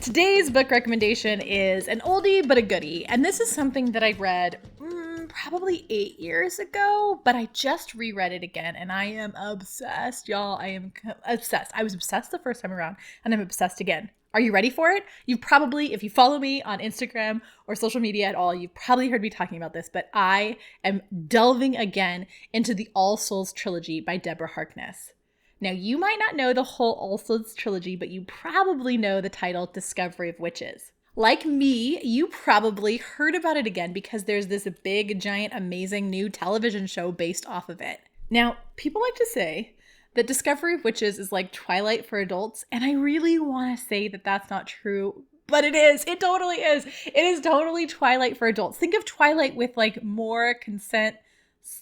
Today's book recommendation is an oldie but a goodie, and this is something that I read probably 8 years ago, but I just reread it again, and I am obsessed, y'all. I am obsessed. I was obsessed the first time around, and I'm obsessed again. Are you ready for it? You've probably, if you follow me on Instagram or social media at all, you've probably heard me talking about this, but I am delving again into the All Souls Trilogy by Deborah Harkness. Now, you might not know the whole All Souls Trilogy, but you probably know the title Discovery of Witches. Like me, you probably heard about it again because there's this big, giant, amazing new television show based off of it. Now, people like to say that Discovery of Witches is like Twilight for adults, and I really want to say that that's not true, but it is. It totally is. It is totally Twilight for adults. Think of Twilight with like more consent,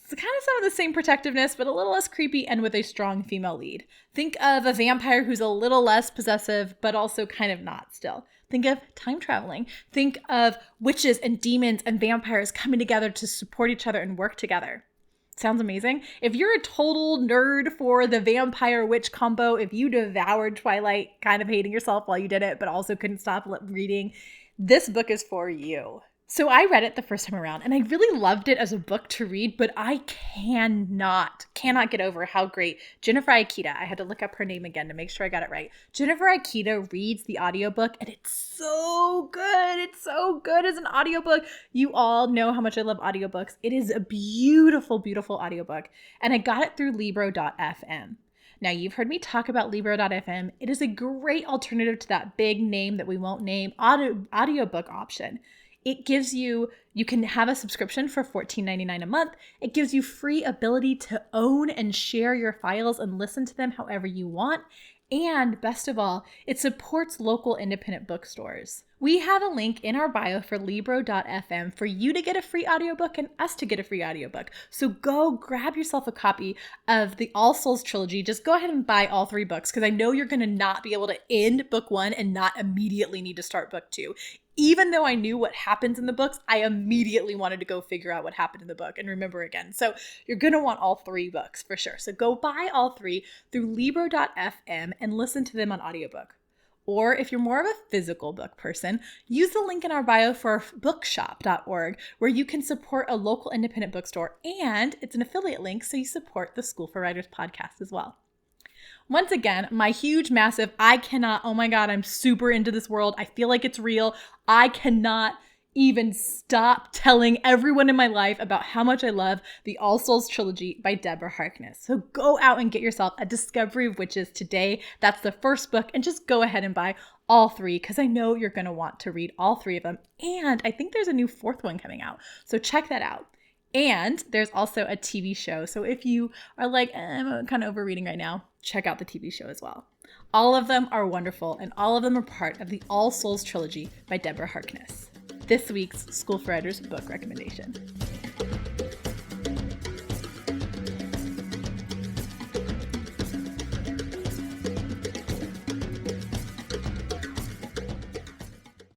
kind of some of the same protectiveness, but a little less creepy and with a strong female lead. Think of a vampire who's a little less possessive, but also kind of not still. Think of time traveling. Think of witches and demons and vampires coming together to support each other and work together. Sounds amazing. If you're a total nerd for the vampire witch combo, if you devoured Twilight, kind of hating yourself while you did it, but also couldn't stop reading, this book is for you. So I read it the first time around, and I really loved it as a book to read, but I cannot get over how great Jennifer Aikita, I had to look up her name again to make sure I got it right. Jennifer Aikita reads the audiobook, and it's so good. It's so good as an audiobook. You all know how much I love audiobooks. It is a beautiful, beautiful audiobook, and I got it through Libro.fm. Now, you've heard me talk about Libro.fm. It is a great alternative to that big name that we won't name audiobook option. It gives you can have a subscription for $14.99 a month. It gives you free ability to own and share your files and listen to them however you want. And best of all, it supports local independent bookstores. We have a link in our bio for Libro.fm for you to get a free audiobook and us to get a free audiobook. So go grab yourself a copy of the All Souls Trilogy. Just go ahead and buy all 3 books because I know you're going to not be able to end book 1 and not immediately need to start book 2. Even though I knew what happens in the books, I immediately wanted to go figure out what happened in the book and remember again. So you're going to want all 3 books for sure. So go buy all 3 through Libro.fm and listen to them on audiobook. Or if you're more of a physical book person, use the link in our bio for bookshop.org where you can support a local independent bookstore, and it's an affiliate link so you support the School for Writers podcast as well. Once again, my huge, massive, oh my God, I'm super into this world. I feel like it's real. I cannot even stop telling everyone in my life about how much I love the All Souls Trilogy by Deborah Harkness. So go out and get yourself a Discovery of Witches today. That's the first book, and just go ahead and buy all 3 because I know you're going to want to read all 3 of them. And I think there's a new 4th one coming out. So check that out. And there's also a TV show. So if you are like, I'm kind of overreading right now, check out the TV show as well. All of them are wonderful, and all of them are part of the All Souls Trilogy by Deborah Harkness. This week's School for Writers book recommendation.